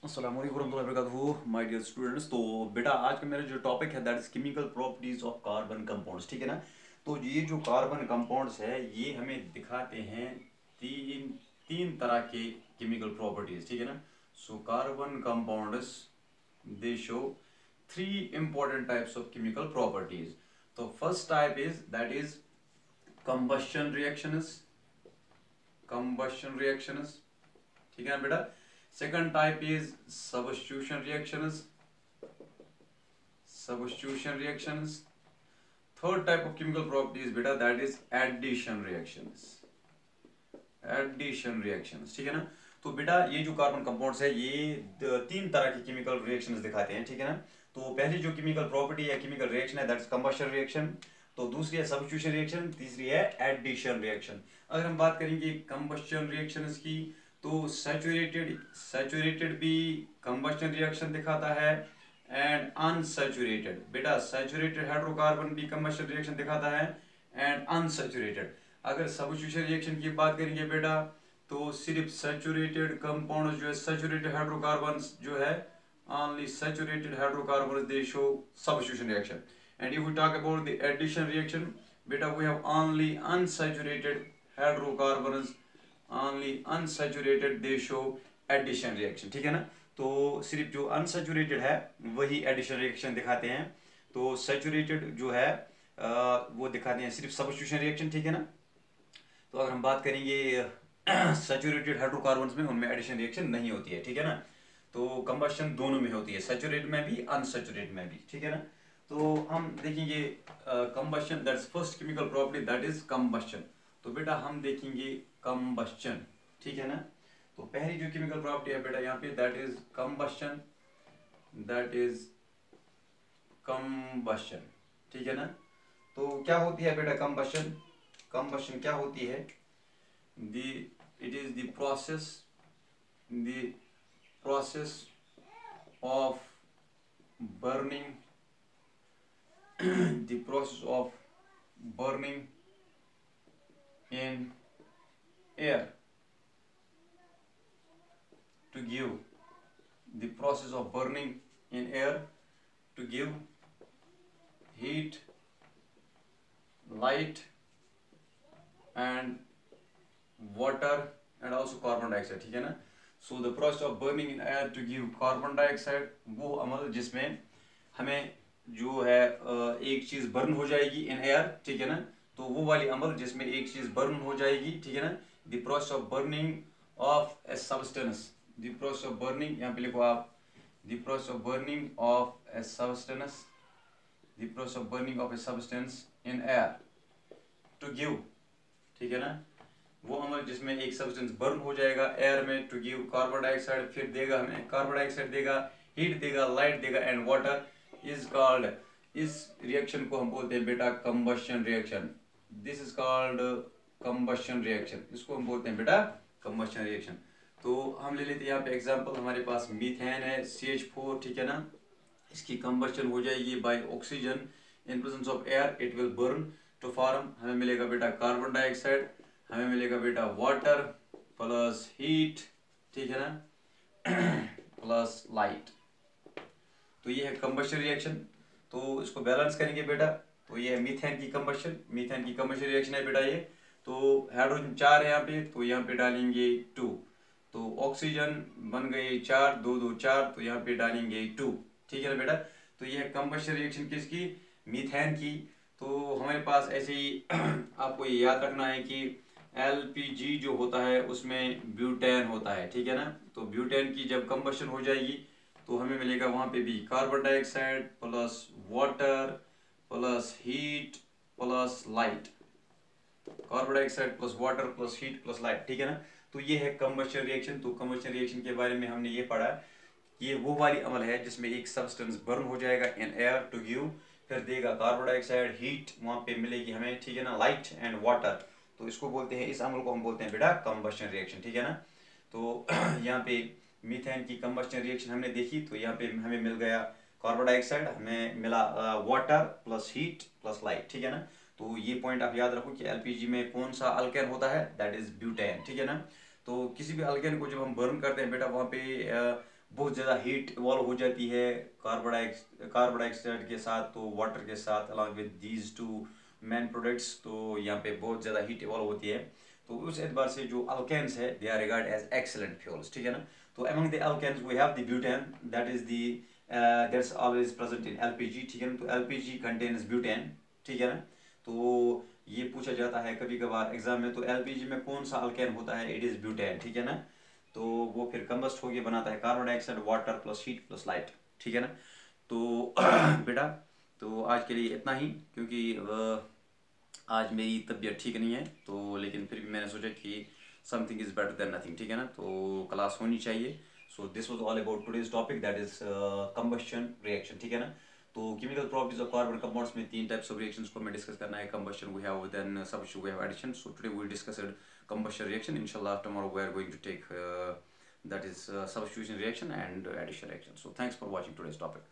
अस्सलाम वालेकुम warahmatullahi wabarakatuh my dear students. तो बेटा आज का मेरा जो टॉपिक है that is chemical properties of carbon compounds. ठीक है ना। तो ये जो कार्बन कंपाउंड्स है ये हमें दिखाते हैं तीन तीन तरह के केमिकल प्रॉपर्टीज। ठीक है ना। So carbon compounds they show three important types of chemical properties. तो first type is that is combustion reactions. Combustion reactions. ठीक है ना बेटा। Second type is substitution reactions. Substitution reactions. Third type of chemical properties beta that is addition reactions. Addition reactions. ठीक है ना। तो बेटा ये जो कार्बन कंपाउंड्स है ये तीन तरह की केमिकल रिएक्शंस दिखाते हैं। ठीक है ना। तो पहली जो केमिकल प्रॉपर्टी है केमिकल रिएक्शन है दैट इज कंबशन रिएक्शन। तो दूसरी है सब्स्टिट्यूशन रिएक्शन, तीसरी है एडिशन रिएक्शन। अगर हम बात करेंगे कंबशन रिएक्शंस की तो सैचुरेटेड भी कंबशन रिएक्शन दिखाता है एंड अनसैचुरेटेड बेटा सैचुरेटेड हाइड्रोकार्बन भी कंबशन रिएक्शन दिखाता है एंड अनसैचुरेटेड। अगर सब्स्टिट्यूशन रिएक्शन की बात करेंगे बेटा तो सिर्फ सैचुरेटेड कंपाउंड जो है सैचुरेटेड हाइड्रोकार्बन जो है only saturated hydrocarbons they show substitution reaction. And if we talk about the addition reaction beta we have only unsaturated hydrocarbons, only unsaturated they show addition reaction. ठीक है ना। तो सिर्फ जो unsaturated है वही addition reaction दिखाते हैं। तो saturated जो है वो दिखाते हैं सिर्फ substitution reaction। ठीक है ना। तो अगर हम बात करेंगे सैचुरेटेड हाइड्रोकार्बन्स में उनमें एडिशन रिएक्शन नहीं होती है। ठीक है ना। तो कंबशन दोनों में होती है सैचुरेट में भी अनसैचुरेट में भी। ठीक है ना। तो हम देखेंगे combustion that's first chemical property that is combustion. तो बेटा हम देखेंगे कंबशन। ठीक है ना। तो पहली जो केमिकल प्रॉपर्टी है बेटा यहाँ पे that is combustion, that is combustion. ठीक है ना। तो क्या होती है बेटा कंबशन? कंबशन क्या होती है? It is the process of burning the process of burning in air to give the process of burning in air to give heat, light and water and also carbon dioxide। ठीक है ना। So the process of burning in air to give carbon dioxide वो अमल जिसमें हमें जो है एक चीज बर्न हो जाएगी इन एयर। ठीक है ना। तो वो वाली अमल जिसमें एक चीज बर्न हो जाएगी। ठीक है ना। The process of burning of a substance, the process of burning यहाँ पे लिखो आप the process of burning of a substance, the process of burning of a substance in air to give. ठीक है ना। वो अमल जिसमें एक सब्सटेंस बर्न हो जाएगा एयर में टू गिव कार्बन डाइऑक्साइड, फिर देगा हमें कार्बन डाइऑक्साइड देगा, हीट देगा, लाइट देगा एंड वाटर इज कॉल्ड, इस रिएक्शन को हम बोलते हैं बेटा combustion reaction. This is called combustion reaction, इसको हम बोलते हैं बेटा कंबशन रिएक्शन। तो हम ले लेते हैं यहाँ पे एग्जांपल, हमारे पास मीथेन है CH4। ठीक है ना। इसकी कंबशन हो जाएगी by oxygen in presence of air, it will burn to form, हमें मिलेगा बेटा कार्बन डाइऑक्साइड, हमें मिलेगा बेटा वाटर प्लस हीट। ठीक है ना प्लस लाइट। तो ये है कंबशन रिएक्शन। तो इसको बैलेंस करेंगे बेटा तो ये है मीथेन की कंबशन, मीथेन की कंबशन रिएक्शन है बेटा ये। तो हाइड्रोजन 4 है यहाँ पे तो यहाँ पे डालेंगे 2, तो ऑक्सीजन बन गए 4, 2 2 4 तो यहाँ पे डालेंगे 2। ठीक है ना बेटा। तो ये है कंबशन रिएक्शन किसकी? मीथेन की। तो हमारे पास ऐसे ही आपको ये याद रखना है कि LPG जो होता है उसमें ब्यूटेन होता है। ठीक है ना। तो ब्यूटेन की जब कंबशन हो जाएगी तो हमें मिलेगा वहां पे भी carbon dioxide plus water plus heat plus light, carbon dioxide plus water plus heat plus light. ठीक है ना। तो ये है कंबशन रिएक्शन। तो कंबशन रिएक्शन के बारे में हमने ये पढ़ा, ये वो वाली अमल है जिसमें एक सब्सटेंस बर्न हो जाएगा इन एयर टू गिव, फिर देगा कार्बन डाइऑक्साइड, हीट वहां पे मिलेगी हमें। ठीक है ना। Light and water. तो इसको बोलते हैं, इस अमल को हम बोलते हैं बेटा कंबशन रिएक्शन। ठीक है ना। तो यहाँ पे मीथेन की कंबशन रिएक्शन हमने देखी तो यहाँ पे हमें मिल गया कार्बन डाइऑक्साइड, हमें मिला water plus heat plus light. ठीक है ना। तो ये पॉइंट आप याद रखो कि एलपीजी में कौन सा अल्केन होता है, दैट इज ब्यूटेन। ठीक है ना। तो किसी भी अल्केन को जब हम बर्न करते हैं बेटा वहाँ पे बहुत ज़्यादा हीट इवॉल्व हो जाती है कार्बन डाइऑक्साइड के साथ, तो वाटर के साथ, along with these two main products, तो यहाँ पे बहुत ज़्यादा हीट इवॉल्व होती है। तो उस एतबार से जो अल्केन्स है they are regard as excellent fuels, ठीक है ना। तो among the alkanes we have the butane, that is the that's always present in LPG, ठीक है ना। तो एलपीजी कंटेन्स ब्यूटेन, ठीक है ना। तो ये पूछा जाता है कभी कभार एग्जाम में, तो एलपीजी में कौन सा अल्केन होता है, इट इज ब्यूटेन, ठीक है ना। तो वो फिर कंबस्ट होके बनाता है carbon dioxide, water plus heat plus light, ठीक है ना। तो बेटा, तो आज के लिए इतना ही, क्योंकि आज मेरी तबीयत ठीक नहीं है, तो लेकिन फिर भी मैंने सोचा कि something is better than nothing, ठीक है ना। तो क्लास होनी चाहिए। So this was all about today's topic, that is combustion reaction, ठीक है ना। तो chemical properties of carbon compounds में 3 टाइप्स ऑफ रिएक्शंस को हमें डिस्कस करना है। Combustion we have, then substitution we have, addition. So today we will discuss combustion reaction. Inshallah, tomorrow we are going to take that is substitution reaction and addition reaction. So thanks for watching today's topic.